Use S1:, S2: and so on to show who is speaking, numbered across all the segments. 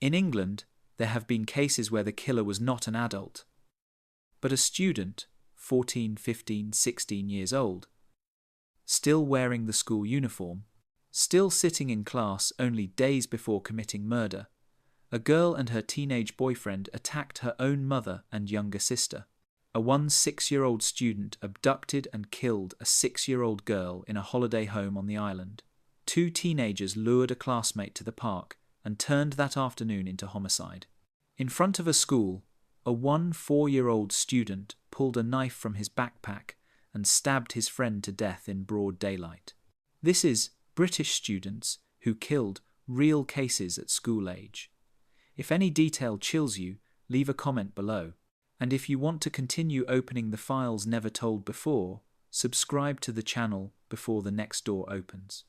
S1: In England, there have been cases where the killer was not an adult, but a student, 14, 15, 16 years old, still wearing the school uniform, still sitting in class only days before committing murder. A girl and her teenage boyfriend attacked her own mother and younger sister. A 6-year-old student abducted and killed a 6-year-old girl in a holiday home on the island. 2 teenagers lured a classmate to the park and turned that afternoon into homicide. In front of a school, a 4-year-old student pulled a knife from his backpack and stabbed his friend to death in broad daylight. This is British students who killed, real cases at school age. If any detail chills you, leave a comment below. And if you want to continue opening the files never told before, subscribe to the channel before the next door opens.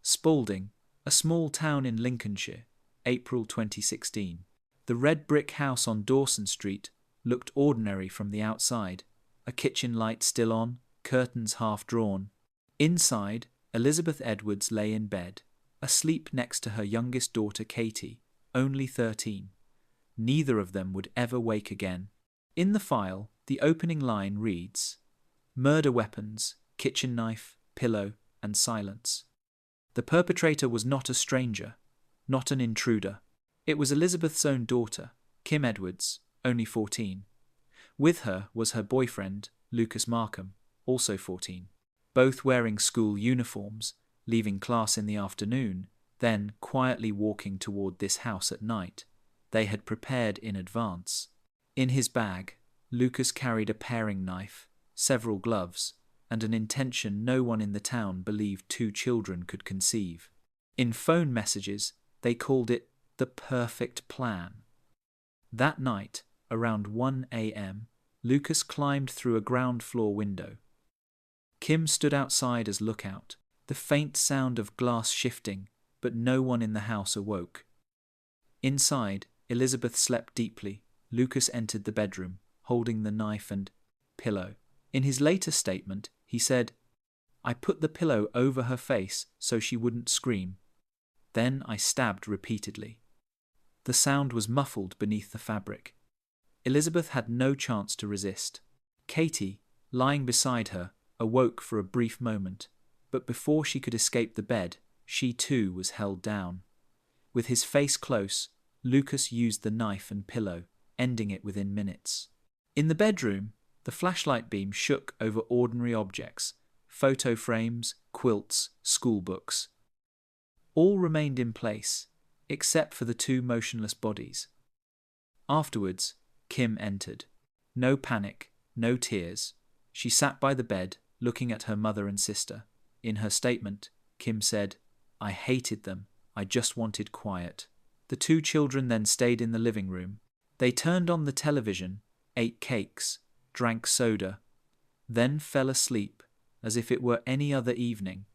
S1: Spalding, a small town in Lincolnshire, April 2016. The red brick house on Dawson Street looked ordinary from the outside. A kitchen light still on, curtains half drawn. Inside, Elizabeth Edwards lay in bed, asleep next to her youngest daughter Katie, only 13. Neither of them would ever wake again. In the file, the opening line reads, "Murder weapons, kitchen knife, pillow, and silence." The perpetrator was not a stranger, not an intruder. It was Elizabeth's own daughter, Kim Edwards, only 14. With her was her boyfriend, Lucas Markham, also 14. Both wearing school uniforms, leaving class in the afternoon, then quietly walking toward this house at night. They had prepared in advance. In his bag, Lucas carried a paring knife, several gloves, and an intention no one in the town believed 2 children could conceive. In phone messages, they called it the perfect plan. That night, around 1 a.m., Lucas climbed through a ground floor window. Kim stood outside as lookout, the faint sound of glass shifting, but no one in the house awoke. Inside, Elizabeth slept deeply. Lucas entered the bedroom, holding the knife and pillow. In his later statement, he said, "I put the pillow over her face so she wouldn't scream. Then I stabbed repeatedly." The sound was muffled beneath the fabric. Elizabeth had no chance to resist. Katie, lying beside her, awoke for a brief moment, but before she could escape the bed, she too was held down. With his face close, Lucas used the knife and pillow, ending it within minutes. In the bedroom, the flashlight beam shook over ordinary objects, photo frames, quilts, school books. All remained in place, except for the 2 motionless bodies. Afterwards, Kim entered. No panic, no tears. She sat by the bed, looking at her mother and sister. In her statement, Kim said, "I hated them. I just wanted quiet." The 2 children then stayed in the living room. They turned on the television, ate cakes, drank soda, then fell asleep as if it were any other evening.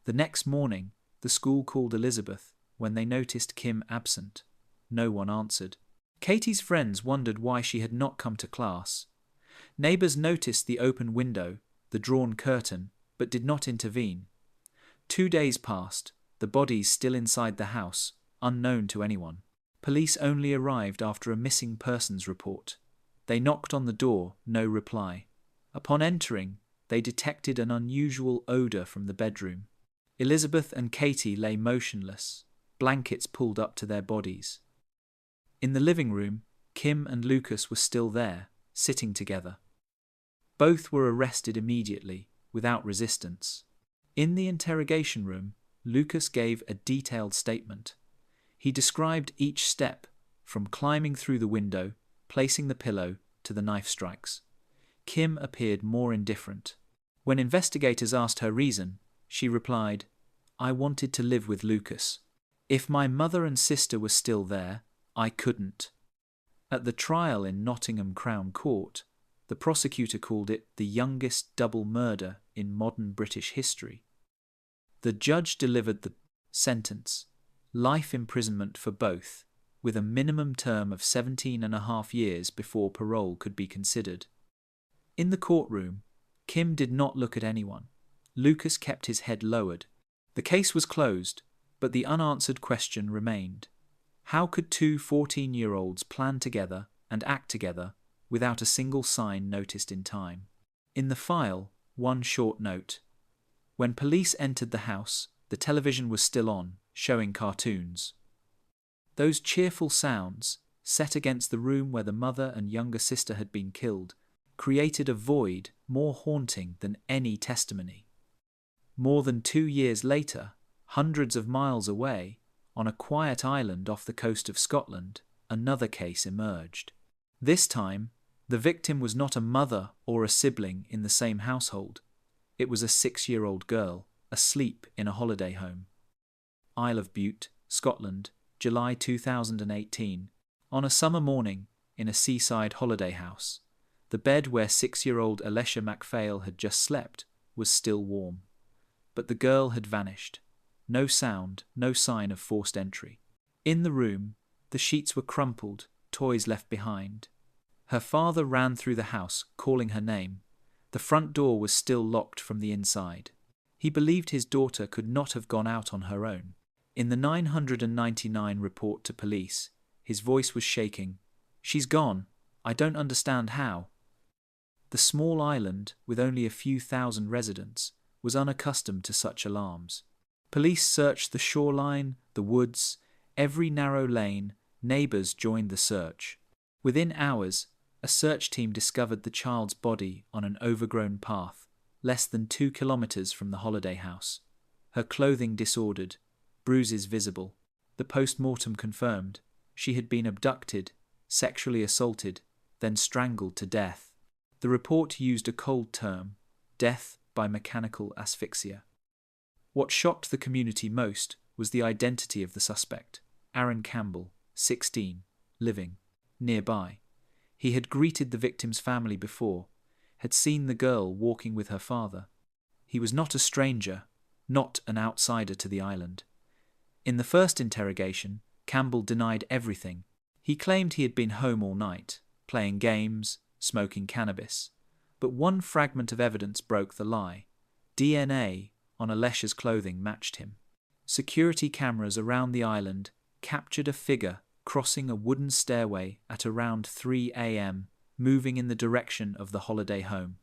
S1: The next morning, the school called Elizabeth when they noticed Kim absent. No one answered. Katie's friends wondered why she had not come to class. Neighbours noticed the open window, the drawn curtain, but did not intervene. 2 days passed, the bodies still inside the house, unknown to anyone. Police only arrived after a missing persons report. They knocked on the door, no reply. Upon entering, they detected an unusual odour from the bedroom. Elizabeth and Katie lay motionless, blankets pulled up to their bodies. In the living room, Kim and Lucas were still there, sitting together. Both were arrested immediately, without resistance. In the interrogation room, Lucas gave a detailed statement. He described each step, from climbing through the window, placing the pillow, to the knife strikes. Kim appeared more indifferent. When investigators asked her reason, she replied, "I wanted to live with Lucas. If my mother and sister were still there, I couldn't." At the trial in Nottingham Crown Court, the prosecutor called it the youngest double murder in modern British history. The judge delivered the sentence, life imprisonment for both, with a minimum term of 17.5 years before parole could be considered. In the courtroom, Kim did not look at anyone. Lucas kept his head lowered. The case was closed, but the unanswered question remained. How could two 14-year-olds plan together and act together without a single sign noticed in time? In the file, one short note. When police entered the house, the television was still on, showing cartoons. Those cheerful sounds, set against the room where the mother and younger sister had been killed, created a void more haunting than any testimony. More than 2 years later, hundreds of miles away, on a quiet island off the coast of Scotland, another case emerged. This time, the victim was not a mother or a sibling in the same household. It was a 6-year-old girl, asleep in a holiday home. Isle of Bute, Scotland, July 2018. On a summer morning, in a seaside holiday house, the bed where 6-year-old Alessia MacPhail had just slept was still warm. But the girl had vanished. No sound, no sign of forced entry. In the room, the sheets were crumpled, toys left behind. Her father ran through the house, calling her name. The front door was still locked from the inside. He believed his daughter could not have gone out on her own. In the 999 report to police, his voice was shaking. "She's gone. I don't understand how." The small island, with only a few thousand residents, was unaccustomed to such alarms. Police searched the shoreline, the woods, every narrow lane. Neighbours joined the search. Within hours, a search team discovered the child's body on an overgrown path, less than 2 kilometres from the holiday house. Her clothing disordered, bruises visible. The post-mortem confirmed she had been abducted, sexually assaulted, then strangled to death. The report used a cold term, death by mechanical asphyxia. What shocked the community most was the identity of the suspect, Aaron Campbell, 16, living nearby. He had greeted the victim's family before, had seen the girl walking with her father. He was not a stranger, not an outsider to the island. In the first interrogation, Campbell denied everything. He claimed he had been home all night, playing games, smoking cannabis. But one fragment of evidence broke the lie. DNA on Alessia's clothing matched him. Security cameras around the island captured a figure crossing a wooden stairway at around 3 a.m., moving in the direction of the holiday home.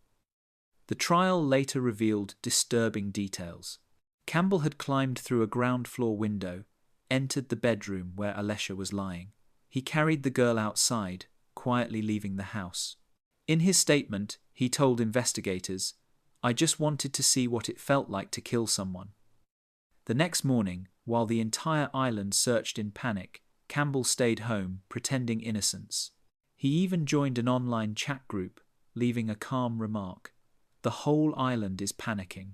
S1: The trial later revealed disturbing details. Campbell had climbed through a ground floor window, entered the bedroom where Alessia was lying. He carried the girl outside, quietly leaving the house. In his statement, he told investigators, "I just wanted to see what it felt like to kill someone." The next morning, while the entire island searched in panic, Campbell stayed home, pretending innocence. He even joined an online chat group, leaving a calm remark, "The whole island is panicking."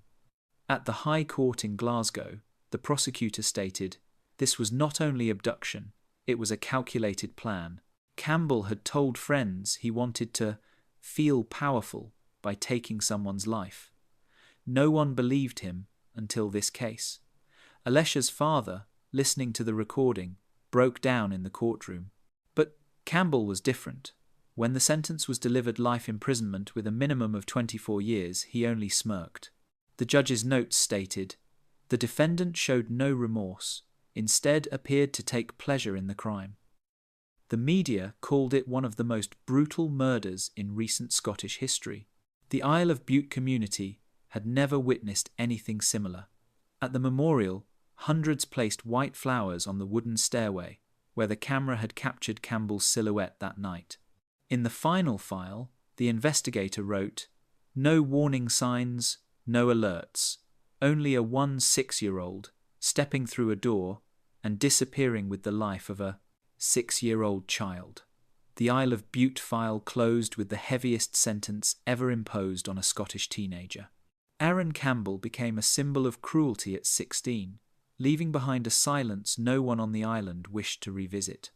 S1: At the High Court in Glasgow, the prosecutor stated, this was not only abduction, it was a calculated plan. Campbell had told friends he wanted to feel powerful by taking someone's life. No one believed him until this case. Alessia's father, listening to the recording, broke down in the courtroom. But Campbell was different. When the sentence was delivered, life imprisonment with a minimum of 24 years, he only smirked. The judge's notes stated, "The defendant showed no remorse, instead appeared to take pleasure in the crime." The media called it one of the most brutal murders in recent Scottish history. The Isle of Bute community had never witnessed anything similar. At the memorial, hundreds placed white flowers on the wooden stairway where the camera had captured Campbell's silhouette that night. In the final file, the investigator wrote, "No warning signs, no alerts, only a 6-year-old stepping through a door and disappearing with the life of a 6-year-old child." The Isle of Bute file closed with the heaviest sentence ever imposed on a Scottish teenager. Aaron Campbell became a symbol of cruelty at 16, leaving behind a silence no one on the island wished to revisit.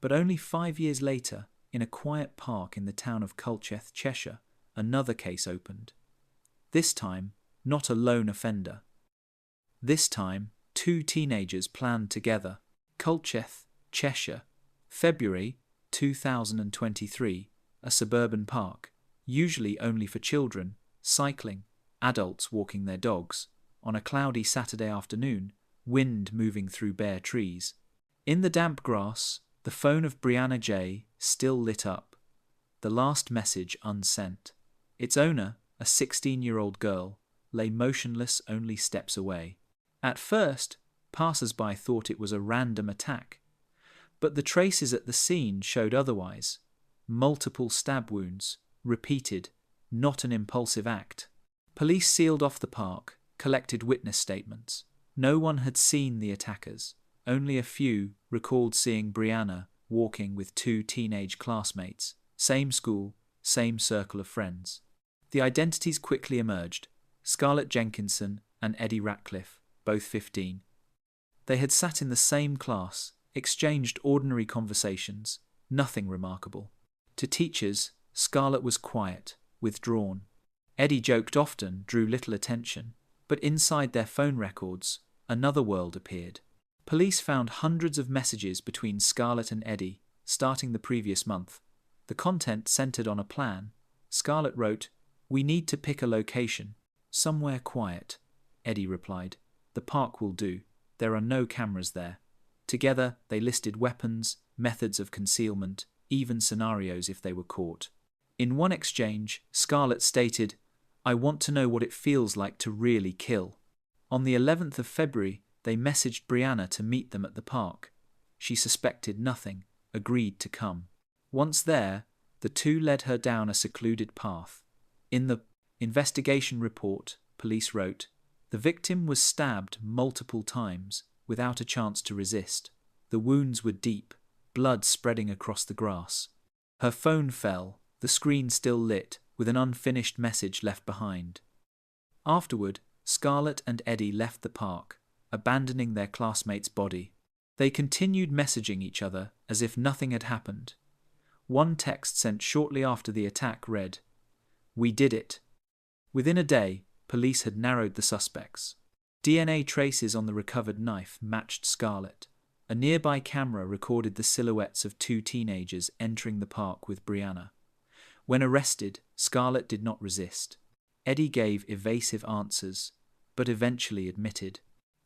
S1: But only 5 years later, in a quiet park in the town of Culcheth, Cheshire, another case opened. This time, not a lone offender. This time, 2 teenagers planned together. Culcheth, Cheshire, February 2023, a suburban park, usually only for children, cycling, adults walking their dogs. On a cloudy Saturday afternoon, wind moving through bare trees. In the damp grass, the phone of Brianna J. still lit up, the last message unsent. Its owner, a 16-year-old girl, lay motionless only steps away. At first, passers-by thought it was a random attack, but the traces at the scene showed otherwise. Multiple stab wounds, repeated, not an impulsive act. Police sealed off the park, collected witness statements. No one had seen the attackers. Only a few recalled seeing Brianna walking with 2 teenage classmates, same school, same circle of friends. The identities quickly emerged: Scarlett Jenkinson and Eddie Ratcliffe, both 15. They had sat in the same class, exchanged ordinary conversations, nothing remarkable. To teachers, Scarlett was quiet, withdrawn. Eddie joked often, drew little attention, but inside their phone records, another world appeared. Police found hundreds of messages between Scarlett and Eddie, starting the previous month. The content centered on a plan. Scarlett wrote, "We need to pick a location. Somewhere quiet." Eddie replied, "The park will do. There are no cameras there." Together, they listed weapons, methods of concealment, even scenarios if they were caught. In one exchange, Scarlett stated, "I want to know what it feels like to really kill." On the 11th of February, they messaged Brianna to meet them at the park. She suspected nothing, agreed to come. Once there, the two led her down a secluded path. In the investigation report, police wrote, "The victim was stabbed multiple times without a chance to resist. The wounds were deep, blood spreading across the grass. Her phone fell, the screen still lit, with an unfinished message left behind." Afterward, Scarlett and Eddie left the park, abandoning their classmate's body. They continued messaging each other as if nothing had happened. One text sent shortly after the attack read, "We did it." Within a day, police had narrowed the suspects. DNA traces on the recovered knife matched Scarlett. A nearby camera recorded the silhouettes of 2 teenagers entering the park with Brianna. When arrested, Scarlett did not resist. Eddie gave evasive answers, but eventually admitted.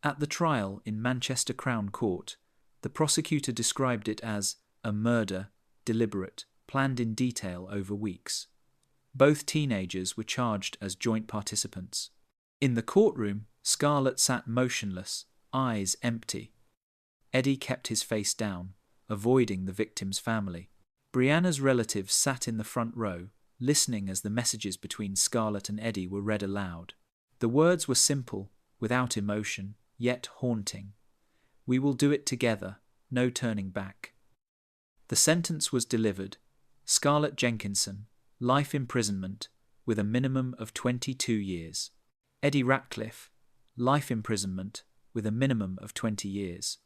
S1: At the trial in Manchester Crown Court, the prosecutor described it as a murder, deliberate, planned in detail over weeks. Both teenagers were charged as joint participants. In the courtroom, Scarlett sat motionless, eyes empty. Eddie kept his face down, avoiding the victim's family. Brianna's relatives sat in the front row, listening as the messages between Scarlett and Eddie were read aloud. The words were simple, without emotion, yet haunting. "We will do it together, no turning back." The sentence was delivered. Scarlett Jenkinson, life imprisonment, with a minimum of 22 years. Eddie Ratcliffe, life imprisonment, with a minimum of 20 years.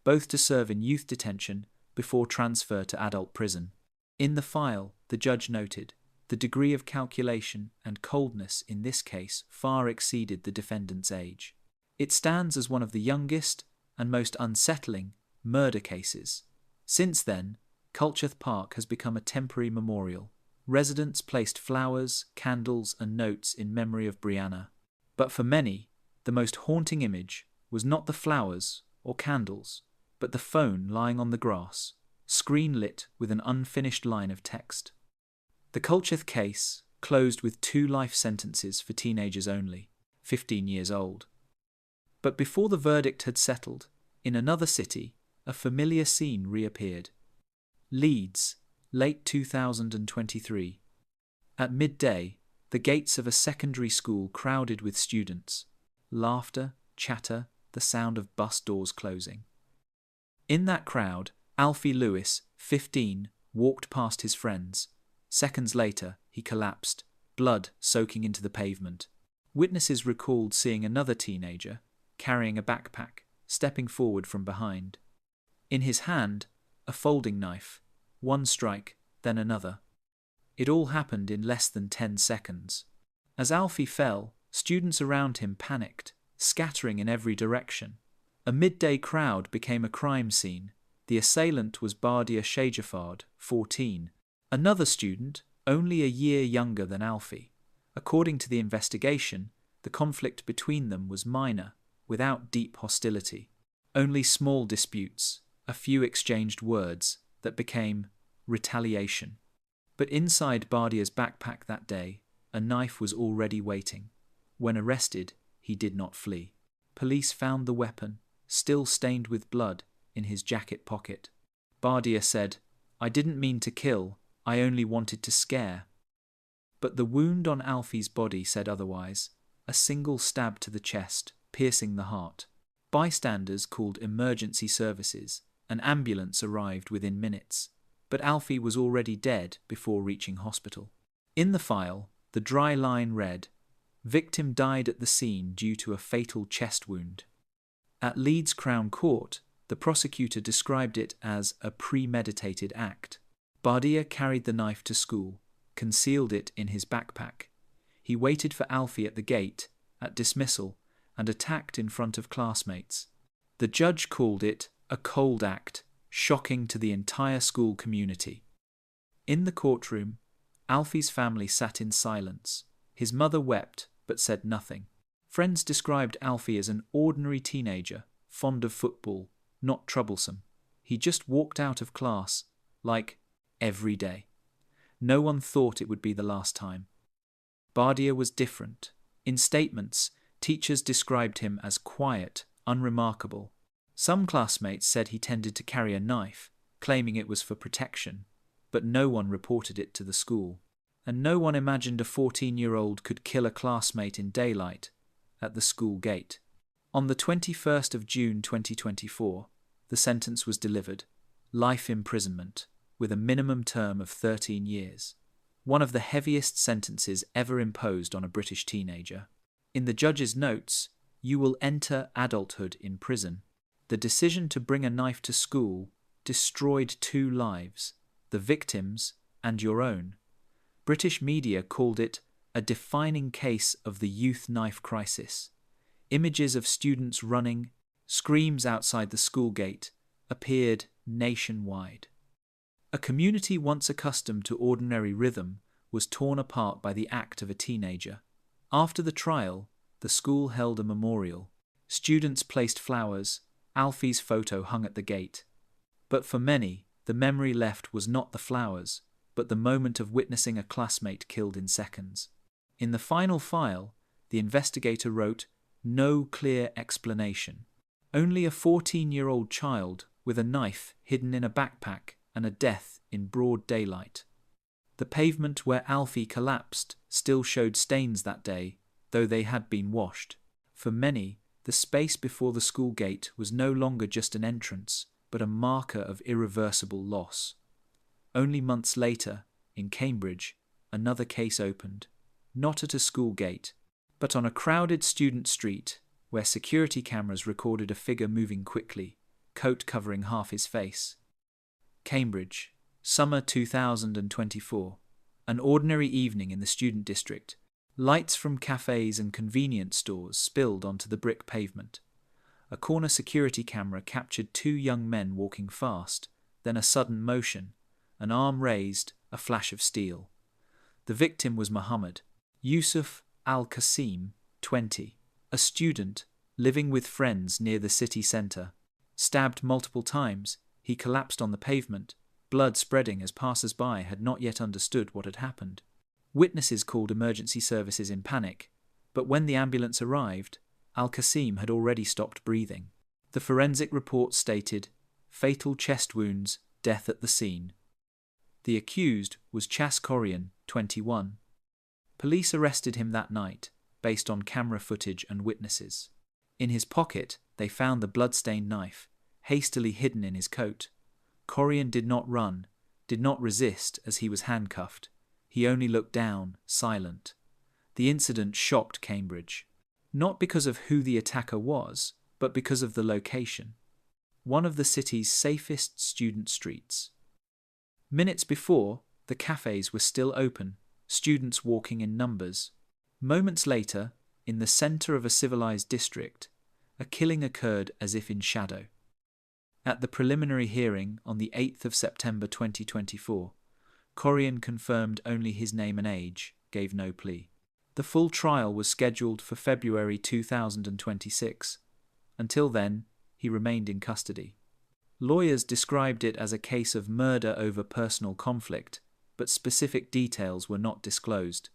S1: Both to serve in youth detention before transfer to adult prison. In the file, the judge noted, the degree of calculation and coldness in this case far exceeded the defendant's age. It stands as one of the youngest and most unsettling murder cases. Since then, Culcheth Park has become a temporary memorial. Residents placed flowers, candles, and notes in memory of Brianna. But for many, the most haunting image was not the flowers or candles, but the phone lying on the grass, screen lit with an unfinished line of text. The Culcheth case closed with 2 life sentences for teenagers only, 15 years old. But before the verdict had settled, in another city, a familiar scene reappeared. Leeds, late 2023. At midday, the gates of a secondary school crowded with students. Laughter, chatter, the sound of bus doors closing. In that crowd, Alfie Lewis, 15, walked past his friends. Seconds later, he collapsed, blood soaking into the pavement. Witnesses recalled seeing another teenager, carrying a backpack, stepping forward from behind. In his hand, a folding knife, one strike, then another. It all happened in less than 10 seconds. As Alfie fell, students around him panicked, scattering in every direction. A midday crowd became a crime scene. The assailant was Bardia Shajafard, 14, another student, only a year younger than Alfie. According to the investigation, the conflict between them was minor, without deep hostility. Only small disputes, a few exchanged words that became retaliation. But inside Bardia's backpack that day, a knife was already waiting. When arrested, he did not flee. Police found the weapon, still stained with blood, in his jacket pocket. Bardia said, "I didn't mean to kill, I only wanted to scare." But the wound on Alfie's body said otherwise, a single stab to the chest, piercing the heart. Bystanders called emergency services. An ambulance arrived within minutes, but Alfie was already dead before reaching hospital. In the file, the dry line read, "Victim died at the scene due to a fatal chest wound." At Leeds Crown Court, the prosecutor described it as a premeditated act. Bardia carried the knife to school, concealed it in his backpack. He waited for Alfie at the gate, at dismissal, and attacked in front of classmates. The judge called it a cold act, shocking to the entire school community. In the courtroom, Alfie's family sat in silence. His mother wept, but said nothing. Friends described Alfie as an ordinary teenager, fond of football, not troublesome. He just walked out of class, like every day. No one thought it would be the last time. Bardia was different. In statements, teachers described him as quiet, unremarkable. Some classmates said he tended to carry a knife, claiming it was for protection, but no one reported it to the school. And no one imagined a 14-year-old could kill a classmate in daylight at the school gate. On the 21st of June 2024, the sentence was delivered, life imprisonment, with a minimum term of 13 years. One of the heaviest sentences ever imposed on a British teenager. In the judge's notes, "You will enter adulthood in prison." The decision to bring a knife to school destroyed 2 lives, the victim's and your own. British media called it a defining case of the youth knife crisis. Images of students running, screams outside the school gate, appeared nationwide. A community once accustomed to ordinary rhythm was torn apart by the act of a teenager. After the trial, the school held a memorial. Students placed flowers, Alfie's photo hung at the gate. But for many, the memory left was not the flowers, but the moment of witnessing a classmate killed in seconds. In the final file, the investigator wrote, "No clear explanation. Only a 14-year-old child with a knife hidden in a backpack and a death in broad daylight." The pavement where Alfie collapsed still showed stains that day, though they had been washed. For many, the space before the school gate was no longer just an entrance, but a marker of irreversible loss. Only months later, in Cambridge, another case opened, not at a school gate, but on a crowded student street, where security cameras recorded a figure moving quickly, coat covering half his face. Cambridge, summer 2024. An ordinary evening in the student district. Lights from cafes and convenience stores spilled onto the brick pavement. A corner security camera captured 2 young men walking fast, then a sudden motion, an arm raised, a flash of steel. The victim was Muhammad Yusuf al-Qasim, 20, a student living with friends near the city centre. Stabbed multiple times, he collapsed on the pavement, blood spreading as passers-by had not yet understood what had happened. Witnesses called emergency services in panic, but when the ambulance arrived, Al-Qasim had already stopped breathing. The forensic report stated, fatal chest wounds, death at the scene. The accused was Chas Corian, 21. Police arrested him that night, based on camera footage and witnesses. In his pocket, they found the blood-stained knife, hastily hidden in his coat. Corian did not run, did not resist as he was handcuffed. He only looked down, silent. The incident shocked Cambridge. Not because of who the attacker was, but because of the location. One of the city's safest student streets. Minutes before, the cafes were still open, students walking in numbers. Moments later, in the centre of a civilized district, a killing occurred as if in shadow. At the preliminary hearing on the 8th of September 2024, Corian confirmed only his name and age, gave no plea. The full trial was scheduled for February 2026. Until then, he remained in custody. Lawyers described it as a case of murder over personal conflict, but specific details were not disclosed.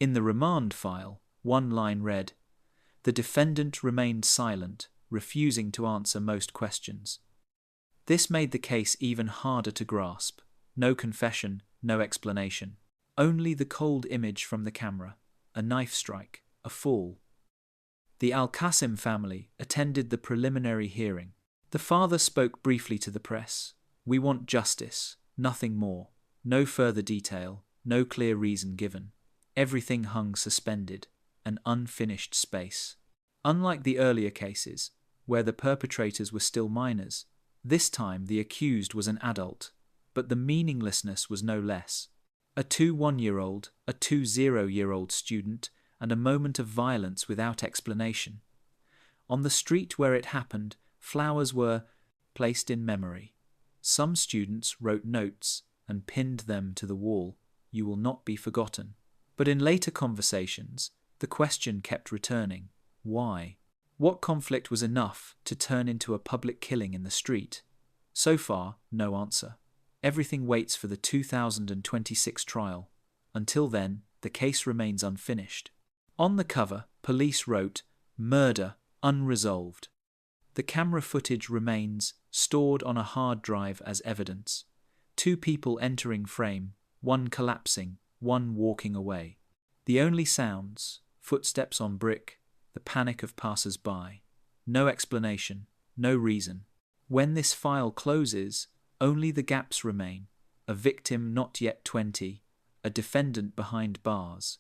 S1: In the remand file, one line read, "The defendant remained silent, refusing to answer most questions." This made the case even harder to grasp. No confession, no explanation. Only the cold image from the camera, a knife strike, a fall. The Al-Qasim family attended the preliminary hearing. The father spoke briefly to the press. "We want justice, nothing more. No further detail, no clear reason given. Everything hung suspended, an unfinished space." Unlike the earlier cases, where the perpetrators were still minors, this time the accused was an adult, but the meaninglessness was no less. A 2 1-year-old, a 2 0-year-old student, and a moment of violence without explanation. On the street where it happened, flowers were placed in memory. Some students wrote notes and pinned them to the wall, "You will not be forgotten." But in later conversations, the question kept returning, why? What conflict was enough to turn into a public killing in the street? So far, no answer. Everything waits for the 2026 trial. Until then, the case remains unfinished. On the cover, police wrote, "Murder, unresolved." The camera footage remains, stored on a hard drive as evidence. 2 people entering frame, 1 collapsing, 1 walking away. The only sounds, footsteps on brick, the panic of passers-by. No explanation, no reason. When this file closes, only the gaps remain: a victim not yet 20, a defendant behind bars,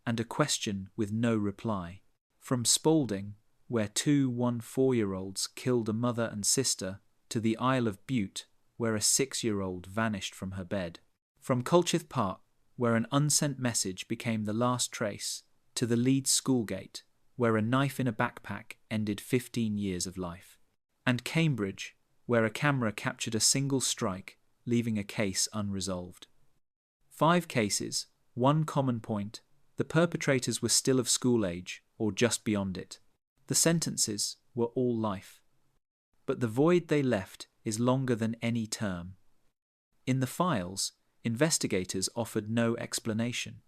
S1: and a question with no reply. From Spalding, where 2 4-year-olds killed a mother and sister, to the Isle of Bute, where a 6-year-old vanished from her bed. From Culcheth Park, where an unsent message became the last trace, to the Leeds school gate, where a knife in a backpack ended 15 years of life. And Cambridge, where a camera captured a single strike, leaving a case unresolved. 5 cases, 1 common point: the perpetrators were still of school age, or just beyond it. The sentences were all life. But the void they left is longer than any term. In the files, investigators offered no explanation.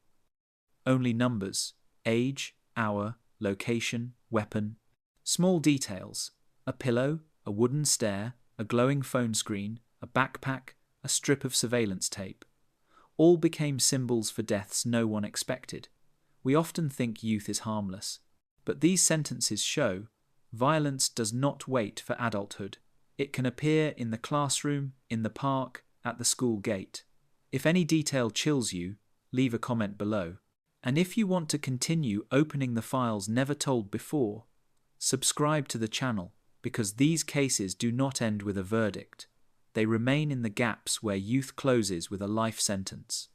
S1: Only numbers: age, hour, location, weapon. Small details: a pillow, a wooden stair, a glowing phone screen, a backpack, a strip of surveillance tape. All became symbols for deaths no one expected. We often think youth is harmless, but these sentences show violence does not wait for adulthood. It can appear in the classroom, in the park, at the school gate. If any detail chills you, leave a comment below. And if you want to continue opening the files never told before, subscribe to the channel, because these cases do not end with a verdict. They remain in the gaps where youth closes with a life sentence.